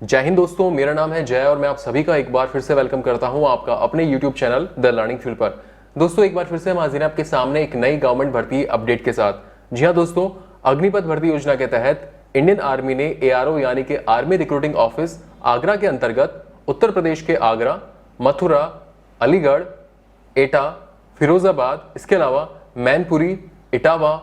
जय हिंद दोस्तों, मेरा नाम है जय और मैं आप सभी का एक बार फिर से वेलकम करता हूं आपका अपने YouTube channel the learning field पर। दोस्तों एक बार फिर से हम हाजिर हैं आपके सामने एक नई गवर्नमेंट भर्ती अपडेट के साथ। जी हां दोस्तों, अग्निपथ भर्ती योजना के तहत इंडियन आर्मी ने ARO यानी कि आर्मी रिक्रूटिंग ऑफिस आगरा के अंतर्गत उत्तर प्रदेश के आगरा, मथुरा, अलीगढ़, एटा, फिरोजाबाद, इसके अलावा मैनपुरी, इटावा,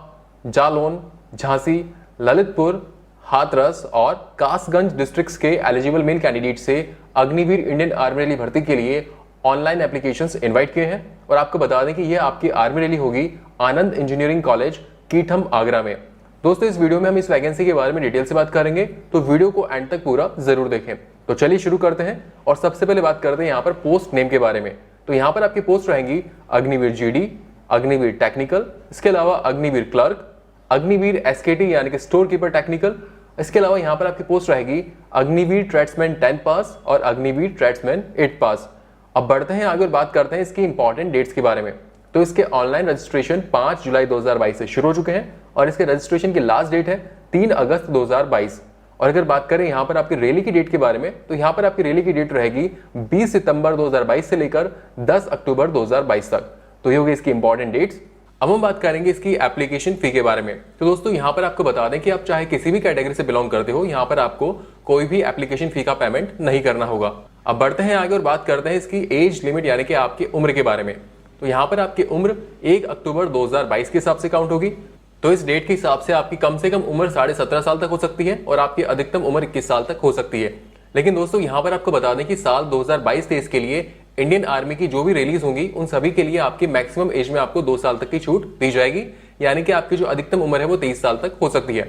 जालौन, झांसी, ललितपुर, हाथरस और कासगंज डिस्ट्रिक्ट्स के एलिजिबल मेल कैंडिडेट से अग्निवीर इंडियन आर्मी रैली भर्ती के लिए ऑनलाइन एप्लीकेशंस इनवाइट किए हैं। और आपको बता दें कि ये आपकी आर्मी रैली होगी आनंद इंजीनियरिंग कॉलेज कीठम आगरा में। दोस्तों इस वीडियो में हम इस वैकेंसी के बारे में डिटेल से बात करेंगे, तो वीडियो को एंड तक पूरा जरूर देखें। तो चलिए शुरू करते हैं और सबसे पहले बात करते हैं यहाँ पर पोस्ट नेम के बारे में। तो यहाँ पर आपकी पोस्ट रहेंगी अग्निवीर GD, अग्निवीर टेक्निकल, इसके अलावा अग्निवीर क्लर्क, अग्निवीर SKT यानी कि स्टोर कीपर टेक्निकल। इसके अलावा यहाँ पर आपकी पोस्ट रहेगी अग्निवीर ट्रेड्समैन 10 पास और अग्निवीर ट्रेड्समैन 8 पास। अब बढ़ते हैं आगे और बात करते हैं इसकी इंपॉर्टेंट डेट्स के बारे में। तो इसके ऑनलाइन रजिस्ट्रेशन 5 जुलाई 2022 से शुरू हो चुके हैं और इसके रजिस्ट्रेशन की लास्ट डेट है 3 अगस्त 2022। और अगर बात करें यहाँ पर आपकी रैली की डेट के बारे में, तो यहाँ पर आपकी रैली की डेट रहेगी 20 सितंबर 2022 से लेकर 10 अक्टूबर 2022 तक। तो ये होगी इसकी इंपॉर्टेंट डेट्स। अब हम बात करेंगे इसकी एप्लीकेशन फी के बारे में। तो दोस्तों यहाँ पर आपको बता दें कि आप चाहे किसी भी कैटेगरी से बिलोंग करते हो, यहाँ पर आपको कोई भी एप्लीकेशन फी का पेमेंट नहीं करना होगा। अब बढ़ते हैं आगे और बात करते हैं इसकी एज लिमिट यानी कि आपकी उम्र के बारे में। तो यहाँ पर आपकी उम्र 1 अक्टूबर 2022 के हिसाब से काउंट होगी। तो इस डेट के हिसाब से आपकी कम से कम उम्र 17.5 साल तक हो सकती है और आपकी अधिकतम उम्र 21 साल तक हो सकती है। लेकिन दोस्तों यहाँ पर आपको बता दें कि साल 2022-23 के लिए इंडियन आर्मी की जो भी रिलीज होंगी उन सभी के लिए आपकी मैक्सिमम एज में आपको 2 साल तक की छूट दी जाएगी, यानी कि आपकी जो अधिकतम उम्र है वो 23 साल तक हो सकती है।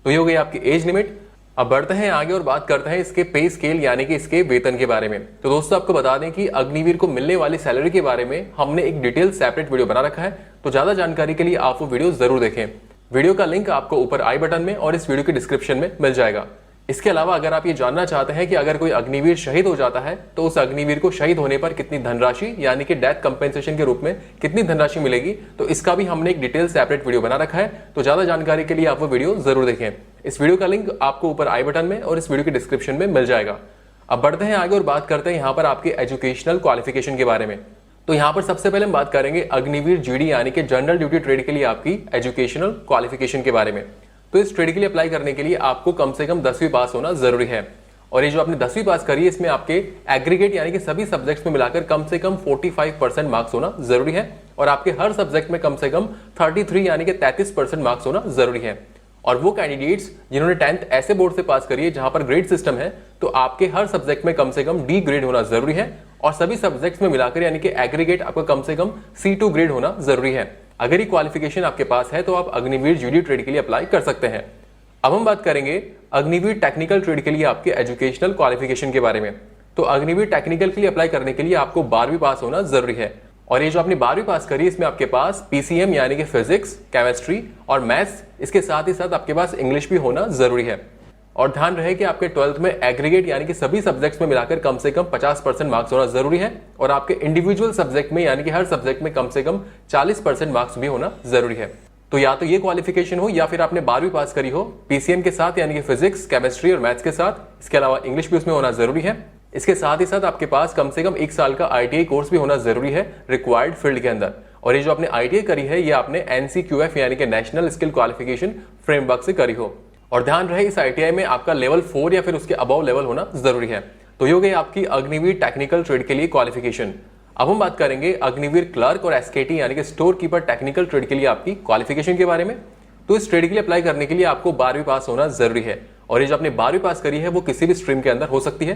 तो ये हो गई आपकी एज लिमिट। अब बढ़ते हैं आगे और बात करते हैं इसके पे स्केल यानी कि इसके वेतन के बारे में। तो दोस्तों आपको बता दें कि अग्निवीर को मिलने वाली सैलरी के बारे में हमने एक डिटेल सेपरेट वीडियो बना रखा है, तो ज्यादा जानकारी के लिए आप वो वीडियो जरूर देखें। वीडियो का लिंक आपको ऊपर आई बटन में और इस वीडियो के डिस्क्रिप्शन में मिल जाएगा। इसके अलावा अगर आप ये जानना चाहते हैं कि अगर कोई अग्निवीर शहीद हो जाता है तो उस अग्निवीर को शहीद होने पर कितनी धनराशि यानी कि डेथ कंपेंसेशन के रूप में कितनी धनराशि मिलेगी, तो इसका भी हमने एक डिटेल सेपरेट वीडियो बना रखा है। तो ज्यादा जानकारी के लिए आप वो वीडियो जरूर देखें। इस वीडियो का लिंक आपको ऊपर आई बटन में और इस वीडियो के डिस्क्रिप्शन में मिल जाएगा। अब बढ़ते हैं आगे और बात करते हैं यहाँ पर आपकी एजुकेशनल क्वालिफिकेशन के बारे में। तो यहाँ पर सबसे पहले हम बात करेंगे अग्निवीर GD यानी कि जनरल ड्यूटी ट्रेड के लिए आपकी एजुकेशनल क्वालिफिकेशन के बारे में। तो इस ट्रेड के लिए अप्लाई करने के लिए आपको कम से कम 10वीं पास होना जरूरी है। और ये जो आपने 10वीं पास करी है इसमें आपके एग्रीगेट यानी कि सभी सब्जेक्ट्स में मिलाकर कम से कम 45% मार्क्स होना जरूरी है और आपके हर सब्जेक्ट में कम से कम 33 यानी कि 33% मार्क्स होना जरूरी है। और वो कैंडिडेट्स जिन्होंने 10th ऐसे बोर्ड से पास करी है जहां पर ग्रेड सिस्टम है, तो आपके हर सब्जेक्ट में कम से कम D ग्रेड होना जरूरी है और सभी सब्जेक्ट्स में मिलाकर यानी कि एग्रीगेट आपका कम से कम C2 ग्रेड होना जरूरी है। अगर ये क्वालिफिकेशन आपके पास है तो आप अग्निवीर GD ट्रेड के लिए अप्लाई कर सकते हैं। अब हम बात करेंगे अग्निवीर टेक्निकल ट्रेड के लिए आपके एजुकेशनल क्वालिफिकेशन के बारे में। तो अग्निवीर टेक्निकल के लिए अप्लाई करने के लिए आपको 12वीं पास होना जरूरी है और ये जो आपने 12वीं पास करी इसमें आपके पास PCM यानी कि फिजिक्स, केमिस्ट्री और मैथ्स, इसके साथ ही साथ आपके पास इंग्लिश भी होना जरूरी है। और ध्यान रहे कि आपके 12th में एग्रीगेट यानी कि सभी सब्जेक्ट्स में मिलाकर कम से कम 50% मार्क्स होना जरूरी है और आपके इंडिविजुअल सब्जेक्ट में यानी कि हर सब्जेक्ट में कम से कम 40% मार्क्स भी होना जरूरी है। तो या तो ये क्वालिफिकेशन हो या फिर आपने 12वीं पास करी हो PCM के साथ यानी कि फिजिक्स, केमिस्ट्री और मैथ्स के साथ, इसके अलावा इंग्लिश भी उसमें होना जरूरी है। इसके साथ ही साथ आपके पास कम से कम 1 साल का ITI कोर्स भी होना जरूरी है रिक्वायर्ड फील्ड के अंदर। और ये जो आपने ITI करी है ये आपने NCQF यानी कि नेशनल स्किल क्वालिफिकेशन फ्रेमवर्क से करी हो। और ध्यान रहे इस ITI में आपका लेवल 4 या फिर उसके अबव लेवल होना जरूरी है। तो ये हो गई आपकी अग्निवीर टेक्निकल ट्रेड के लिए क्वालिफिकेशन। अब हम बात करेंगे अग्निवीर क्लर्क और SKT यानी कि स्टोर कीपर टेक्निकल ट्रेड के लिए आपकी क्वालिफिकेशन के बारे में। तो इस ट्रेड के लिए अप्लाई करने के लिए आपको 12वीं पास होना जरूरी है और ये जो आपने 12वीं पास करी है वो किसी भी स्ट्रीम के अंदर हो सकती है।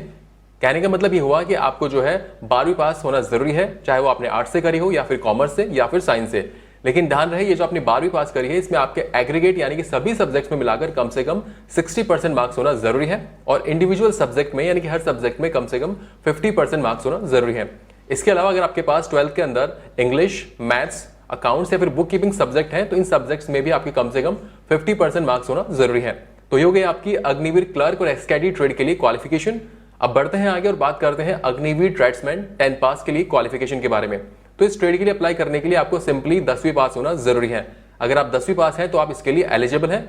कहने का मतलब ये हुआ कि आपको जो है 12वीं पास होना जरूरी है, चाहे वो आपने आर्ट्स से करी हो या फिर कॉमर्स से या फिर साइंस से। लेकिन ध्यान रहे ये जो आपने 12वीं पास करी है इसमें आपके एग्रीगेट यानी कि सभी सब्जेक्ट्स में मिलाकर कम से कम 60% मार्क्स होना जरूरी है और इंडिविजुअल सब्जेक्ट में यानी कि हर सब्जेक्ट में कम से कम 50% मार्क्स होना जरूरी है। इसके अलावा अगर आपके पास 12th के अंदर इंग्लिश, मैथ्स, अकाउंट्स या फिर बुक कीपिंग सब्जेक्ट है तो इन सब्जेक्ट्स में भी आपके कम से कम 50% मार्क्स होना जरूरी है। तो ये हो गई आपकी अग्निवीर क्लर्क और SKT ट्रेड के लिए क्वालिफिकेशन। अब बढ़ते हैं आगे और बात करते हैं अग्निवीर ट्रेड्समैन 10 पास के लिए क्वालिफिकेशन के बारे में। तो इस ट्रेड के लिए अप्लाई करने के लिए आपको सिंपली 10वीं पास होना जरूरी है। अगर आप 10वीं पास हैं तो आप इसके लिए एलिजिबल हैं।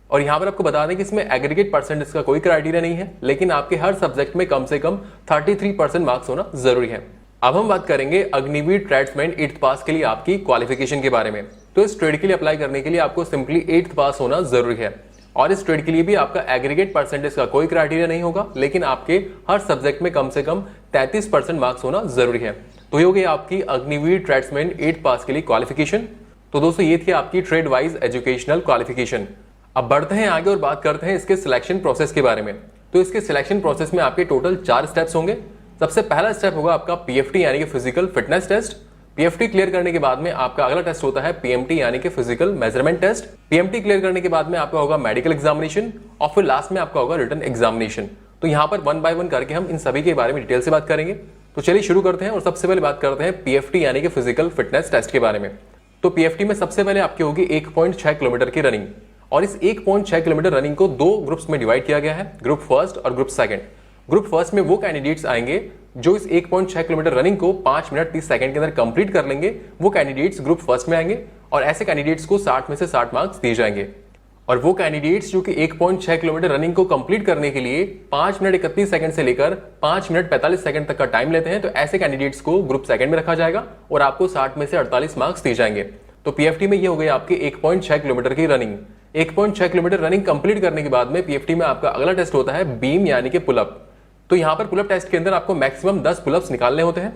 और यहाँ पर आपको बता दें कि इसमें एग्रीगेट परसेंटेज का कोई क्राइटेरिया नहीं है, लेकिन आपके हर सब्जेक्ट में कम से कम 33% मार्क्स होना जरूरी है। अब हम बात करेंगे अग्निवीर ट्रेड्समैन 8th पास के लिए आपकी क्वालिफिकेशन के बारे में। तो इस ट्रेड के लिए अप्लाई करने के लिए आपको सिंपली 8th पास होना जरूरी है, और इस ट्रेड के लिए भी आपका एग्रीगेट परसेंटेज का कोई क्राइटेरिया नहीं होगा, लेकिन आपके हर सब्जेक्ट में कम से कम 33% मार्क्स होना जरूरी है। तो ये हो गई आपकी अग्निवीर ट्रेड्समैन 8th पास के लिए क्वालिफिकेशन। तो दोस्तों ये थी आपकी ट्रेड वाइज एजुकेशनल क्वालिफिकेशन। अब बढ़ते हैं आगे और बात करते हैं इसके सिलेक्शन प्रोसेस के बारे में। तो इसके सिलेक्शन प्रोसेस में आपके टोटल 4 स्टेप्स होंगे। सबसे पहला स्टेप होगा आपका पीएफटी यानी कि physical fitness test. PFT clear करने के बाद में आपका अगला टेस्ट होता है पीएमटी यानी कि physical measurement test. PMT clear करने के बाद में आपका होगा मेडिकल एग्जामिनेशन, और फिर लास्ट में आपका होगा रिटन एग्जामिनेशन। तो यहाँ पर 1 बाय 1 करके हम इन सभी के बारे में डिटेल से बात करेंगे। तो चलिए शुरू करते हैं और सबसे पहले बात करते हैं पीएफटी यानी कि फिजिकल फिटनेस टेस्ट के बारे में। तो पीएफटी में सबसे पहले आपकी होगी 1.6 किलोमीटर की रनिंग, और इस 1.6 किलोमीटर रनिंग को 2 ग्रुप्स में डिवाइड किया गया है, ग्रुप फर्स्ट और ग्रुप सेकंड। ग्रुप फर्स्ट में वो कैंडिडेट्स आएंगे जो इस 1.6 किलोमीटर रनिंग को 5 मिनट 30 सेकंड के अंदर कंप्लीट कर लेंगे, वो कैंडिडेट्स ग्रुप फर्स्ट में आएंगे, और ऐसे कैंडिडेट्स को 60 में से 60 मार्क्स दिए जाएंगे। और वो कैंडिडेट्स जो कि 1.6 किलोमीटर रनिंग को कंप्लीट करने के लिए 5 मिनट 31 सेकंड से लेकर 5 मिनट 45 सेकंड तक का टाइम लेते हैं, तो ऐसे कैंडिडेट्स को ग्रुप सेकंड में रखा जाएगा और आपको 60 में से 48 मार्क्स दिए जाएंगे। तो पीएफटी में ये हो गई आपकी 1.6 किलोमीटर की रनिंग। 1.6 किलोमीटर रनिंग कंप्लीट करने के बाद में पीएफटी में आपका अगला टेस्ट होता है बीम यानी कि पुलअप। तो यहाँ पर पुलअप टेस्ट के अंदर आपको मैक्सिमम 10 पुलअप्स निकालने होते हैं,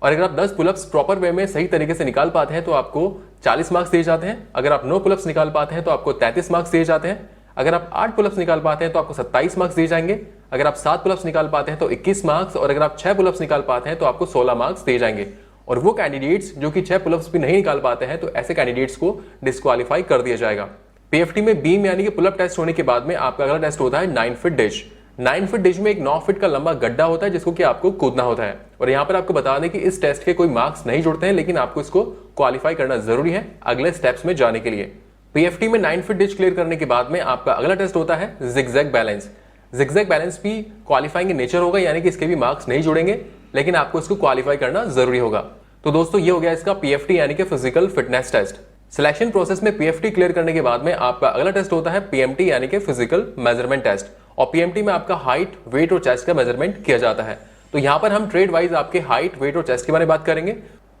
और अगर आप 10 पुलअप्स प्रॉपर वे में सही तरीके से निकाल पाते हैं तो आपको 40 मार्क्स दिए जाते हैं। अगर आप 9 पुलअप्स निकाल पाते हैं तो आपको 33 मार्क्स दिए जाते हैं। अगर आप 8 पुलअप्स निकाल पाते हैं तो आपको 27 मार्क्स दिए जाएंगे। अगर आप 7 पुलअप्स निकाल पाते हैं तो 21 मार्क्स, और अगर आप 6 पुलअप्स निकाल पाते हैं तो आपको 16 मार्क्स दिए जाएंगे। और वो कैंडिडेट्स जो कि 6 पुलअप्स भी नहीं निकाल पाते हैं तो ऐसे कैंडिडेट्स को डिस्क्वालीफाई कर दिया जाएगा। पीएफटी में बीम यानी कि पुलअप टेस्ट होने के बाद में आपका अगला टेस्ट होता है 9 फीट डिश। 9 फीट डिश में एक 9 फीट का लंबा गड्ढा होता है जिसको कि आपको कूदना होता है। और यहाँ पर आपको बता दें कि इस टेस्ट के कोई मार्क्स नहीं जुड़ते हैं, लेकिन आपको इसको क्वालिफाई करना जरूरी है अगले स्टेप्स में जाने के लिए। पीएफटी में 9 फीट डिश क्लियर करने के बाद में आपका अगला टेस्ट होता है जिगजैग बैलेंस। जिगजैग बैलेंस भी क्वालिफाइंग इन नेचर होगा, यानी कि इसके भी मार्क्स नहीं जुड़ेंगे, लेकिन आपको इसको क्वालिफाई करना जरूरी होगा। तो दोस्तों ये हो गया इसका पीएफटी यानी कि physical fitness test. Selection process में पीएफटी क्लियर करने के बाद में आपका अगला टेस्ट होता है पीएमटी यानी कि फिजिकल मेजरमेंट टेस्ट। और पीएमटी में आपका हाइट, वेट और चेस्ट का मेजरमेंट किया जाता है। तो यहाँ पर हम ट्रेड वाइज आपके हाइट, वेट और चेस्ट के बारे में बात करेंगे।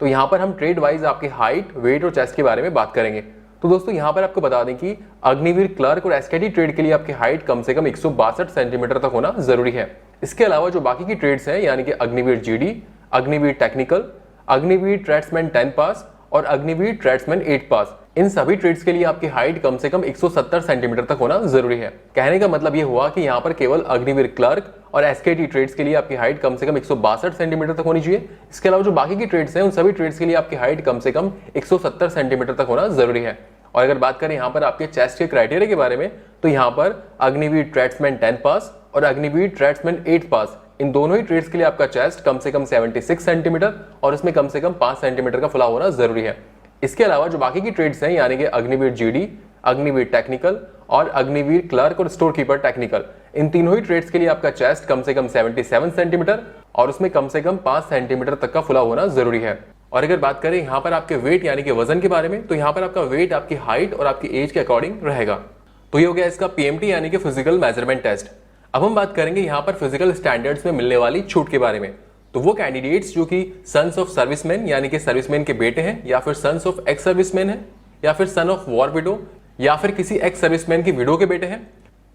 तो यहाँ पर हम ट्रेड वाइज आपके हाइट, वेट और चेस्ट के बारे में बात करेंगे। तो दोस्तों यहाँ पर आपको बता दें कि अग्निवीर क्लर्क और एसकेटी ट्रेड के लिए आपकी हाइट कम से कम 162 सेंटीमीटर तक होना जरूरी है। इसके अलावा जो बाकी की ट्रेड्स हैं यानी कि Agniveer GD, Agniveer technical, Agniveer tradesman 10 पास और अग्निवीर ट्रेड्समैन 8 पास, इन सभी ट्रेड्स के लिए आपकी हाइट कम से कम 170 सेंटीमीटर तक होना जरूरी है। कहने का मतलब ये हुआ कि यहाँ पर केवल अग्निवीर क्लर्क और एसकेटी ट्रेड्स के लिए आपकी हाइट कम से कम 162 सेंटीमीटर तक होनी चाहिए। इसके अलावा जो बाकी की ट्रेड्स हैं उन सभी ट्रेड्स के लिए आपकी हाइट कम से कम 170 सेंटीमीटर तक होना जरूरी है। और अगर बात करें यहाँ पर आपके चेस्ट के क्राइटेरिया के बारे में, तो यहाँ पर अग्निवीर ट्रेड्समैन 10 पास और अग्निवीर ट्रेड्समैन 8 पास, इन दोनों ही ट्रेड्स के लिए आपका चेस्ट कम से कम 76 सेंटीमीटर और इसमें कम से कम 5 सेंटीमीटर का फुला होना जरूरी है। इसके अलावा जो बाकी की ट्रेड्स हैं यानी कि अग्निवीर जीडी, अग्निवीर टेक्निकल और अग्निवीर क्लर्क और स्टोर कीपर टेक्निकल, इन तीनों ही ट्रेड्स के लिए आपका चेस्ट कम से कम 77 सेंटीमीटर और उसमें कम से कम 5 सेंटीमीटर तक का फुला होना जरूरी है। और अगर बात करें यहाँ पर आपके वेट यानी कि वजन के बारे में, तो यहाँ पर आपका वेट आपकी हाइट और आपकी एज के अकॉर्डिंग रहेगा। तो ये हो गया इसका पीएमटी यानी कि फिजिकल मेजरमेंट टेस्ट। अब हम बात करेंगे यहाँ पर फिजिकल स्टैंडर्ड्स में मिलने वाली छूट के बारे में। तो वो कैंडिडेट्स जो कि सन्स ऑफ सर्विसमैन यानी कि सर्विसमैन के बेटे हैं, या फिर सन्स ऑफ एक्स सर्विसमैन है, या फिर सन ऑफ वॉर विडो, या फिर किसी एक्स सर्विसमैन की विडो के बेटे हैं,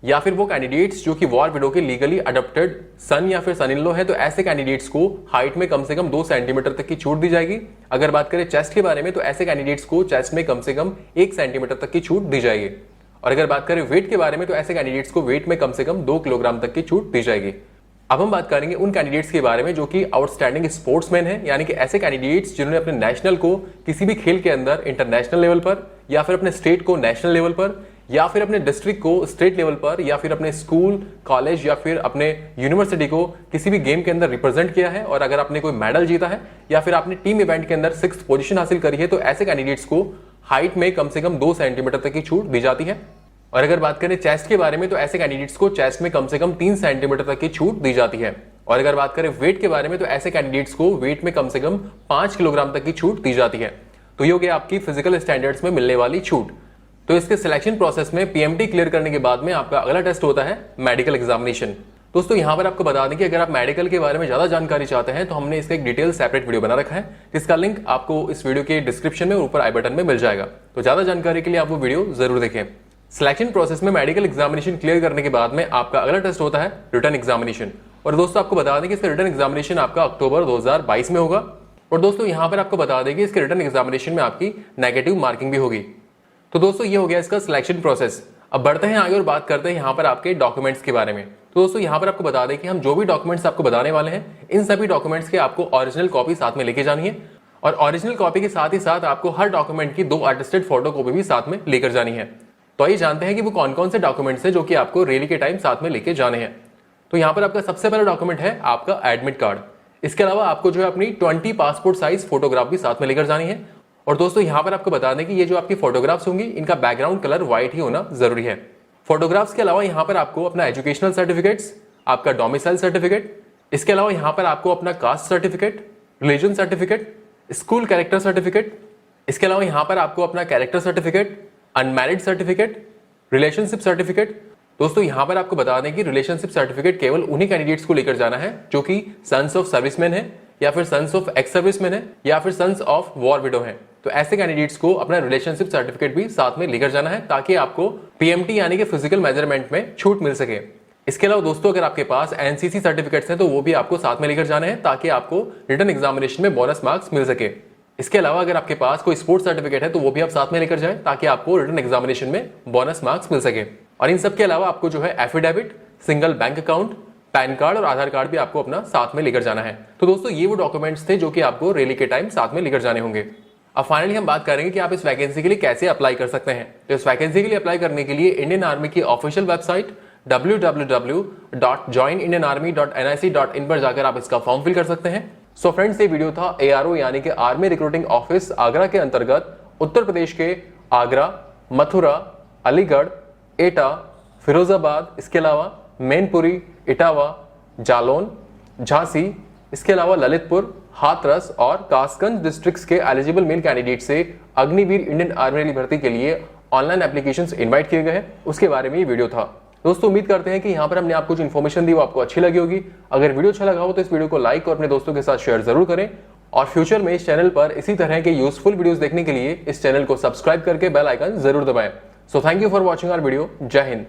या फिर वो कैंडिडेट्स जो कि वॉर विडो के लीगली अडॉप्टेड सन या फिर सन इन लॉ है, तो ऐसे कैंडिडेट्स को हाइट में कम से कम 2 सेंटीमीटर तक की छूट दी जाएगी। अगर बात करें चेस्ट के बारे में, तो ऐसे कैंडिडेट्स को चेस्ट में कम से कम 1 सेंटीमीटर तक की छूट दी जाएगी। और अगर बात करें वेट के बारे में, तो ऐसे कैंडिडेट्स को वेट में कम से कम 2 किलोग्राम तक की छूट दी जाएगी। अब हम बात करेंगे उन कैंडिडेट्स के बारे में जो कि आउटस्टैंडिंग स्पोर्ट्समैन हैं, यानी कि ऐसे कैंडिडेट्स जिन्होंने अपने नेशनल को किसी भी खेल के अंदर इंटरनेशनल लेवल पर, या फिर अपने स्टेट को नेशनल लेवल पर, या फिर अपने डिस्ट्रिक्ट को स्टेट लेवल पर, या फिर अपने स्कूल, कॉलेज या फिर अपने यूनिवर्सिटी को किसी भी गेम के अंदर रिप्रेजेंट किया है, और अगर आपने कोई मेडल जीता है या फिर आपने टीम इवेंट के अंदर 6th पोजीशन हासिल करी है, तो ऐसे कैंडिडेट्स को हाइट में कम से कम 2 सेंटीमीटर तक की छूट दी जाती है। और अगर बात करें चेस्ट के बारे में, तो ऐसे कैंडिडेट्स को चेस्ट में कम से कम 3 सेंटीमीटर तक की छूट दी जाती है। और अगर बात करें वेट के बारे में, तो ऐसे कैंडिडेट्स को वेट में कम से कम 5 किलोग्राम तक की छूट दी जाती है। तो ये हो गया आपकी फिजिकल स्टैंडर्ड्स में मिलने वाली छूट। तो इसके सिलेक्शन प्रोसेस में पीएमटी क्लियर करने के बाद में आपका अगला टेस्ट होता है मेडिकल एग्जामिनेशन। दोस्तों यहाँ पर आपको बता दें कि अगर आप मेडिकल के बारे में ज्यादा जानकारी चाहते हैं तो हमने इसका एक डिटेल सेपरेट वीडियो बना रखा है, जिसका लिंक आपको इस वीडियो के डिस्क्रिप्शन में और ऊपर आई बटन में मिल जाएगा। तो ज्यादा जानकारी के लिए आप वो वीडियो जरूर देखें। सिलेक्शन प्रोसेस में मेडिकल एग्जामिनेशन क्लियर करने के बाद में आपका अगला टेस्ट होता है रिटर्न एग्जामिनेशन। और दोस्तों आपको बता दें कि इसका रिटर्न एग्जामिनेशन आपका अक्टूबर 2022 में होगा। और दोस्तों यहाँ पर आपको बता दें कि इसके रिटर्न एग्जामिनेशन में आपकी नेगेटिव मार्किंग भी होगी। तो दोस्तों ये हो गया इसका सिलेक्शन प्रोसेस। अब बढ़ते हैं आगे और बात करते हैं यहाँ पर आपके डॉक्यूमेंट्स के बारे में। तो दोस्तों यहाँ पर आपको बता दें कि हम जो भी डॉक्यूमेंट्स आपको बताने वाले हैं, इन सभी डॉक्यूमेंट्स के आपको ओरिजिनल कॉपी साथ में लेके जानी है। और ओरिजिनल कॉपी के साथ ही साथ आपको हर डॉक्यूमेंट की 2 अटेस्टेड फोटो कॉपी भी साथ में लेकर जानी है। तो आइए जानते हैं कि वो कौन कौन से डॉक्यूमेंट्स हैं जो कि आपको रैली के टाइम साथ में लेके जाने हैं। तो यहाँ पर आपका सबसे पहला डॉक्यूमेंट है आपका एडमिट कार्ड। इसके अलावा आपको जो है अपनी 20 पासपोर्ट साइज फोटोग्राफ भी साथ में लेकर जानी है। और दोस्तों यहाँ पर आपको बता दें कि ये जो आपकी फोटोग्राफ्स होंगी, इनका बैकग्राउंड कलर व्हाइट ही होना जरूरी है। फोटोग्राफ्स के अलावा यहाँ पर आपको अपना एजुकेशनल सर्टिफिकेट्स, आपका डोमिसाइल सर्टिफिकेट, इसके अलावा यहाँ पर आपको अपना caste certificate, religion certificate, school character certificate, इसके अलावा यहाँ पर आपको अपना character certificate, unmarried certificate, relationship certificate. दोस्तों यहाँ पर आपको बता दें कि रिलेशनशिप सर्टिफिकेट केवल उन्हीं कैंडिडेट्स को लेकर जाना है जो कि सन्स ऑफ सर्विसमैन है, या फिर सन्स ऑफ एक्स सर्विसमैन है, या फिर सन्स ऑफ वॉर विडो है। तो ऐसे कैंडिडेट्स को अपना रिलेशनशिप सर्टिफिकेट भी साथ में लेकर जाना है, ताकि आपको पीएमटी यानी कि फिजिकल मेजरमेंट में छूट मिल सके। इसके अलावा दोस्तों अगर आपके पास एनसीसी सर्टिफिकेट्स हैं तो वो भी आपको साथ में लेकर जाना है, ताकि आपको रिटर्न एग्जामिनेशन में बोनस मार्क्स मिल सके। इसके अलावा अगर आपके पास कोई स्पोर्ट्स सर्टिफिकेट है तो वो भी आप साथ में लेकर जाएं, ताकि आपको रिटर्न एग्जामिनेशन में बोनस मार्क्स मिल सके। और इन सब के अलावा आपको जो है affidavit, single bank account, pan card और आधार कार्ड भी आपको अपना साथ में लेकर जाना है। तो दोस्तों ये वो डॉक्यूमेंट्स थे जो कि आपको रैली के टाइम साथ में लेकर जाने होंगे। अब फाइनली हम बात करेंगे कि आप इस वैकेंसी के लिए कैसे अप्लाई कर सकते हैं। तो इस वैकेंसी के लिए अप्लाई करने के लिए इंडियन आर्मी की ऑफिशियल वेबसाइट www.joinindianarmy.nic.in पर जाकर आप इसका फॉर्म फिल कर सकते हैं। सो फ्रेंड्स, ये वीडियो था ARO यानी कि आर्मी रिक्रूटिंग ऑफिस आगरा के अंतर्गत उत्तर प्रदेश के आगरा, मथुरा, अलीगढ़, एटा, फिरोजाबाद, इसके अलावा मैनपुरी, इटावा, जालौन, झांसी, इसके अलावा ललितपुर, हाथरस और कासगंज डिस्ट्रिक्ट्स के एलिजिबल मेल कैंडिडेट से अग्निवीर इंडियन आर्मी भर्ती के लिए ऑनलाइन एप्लीकेशंस इनवाइट किए गए हैं, उसके बारे में ये वीडियो था। दोस्तों उम्मीद करते हैं कि यहाँ पर हमने आपको जो इन्फॉर्मेशन दी वो आपको अच्छी लगी होगी। अगर वीडियो अच्छा लगा हो तो इस वीडियो को लाइक और अपने दोस्तों के साथ शेयर जरूर करें। और फ्यूचर में इस चैनल पर इसी तरह के यूजफुल वीडियोस देखने के लिए इस चैनल को सब्सक्राइब करके बेल आइकन जरूर दबाएं। So thank you for watching our video. जय हिंद।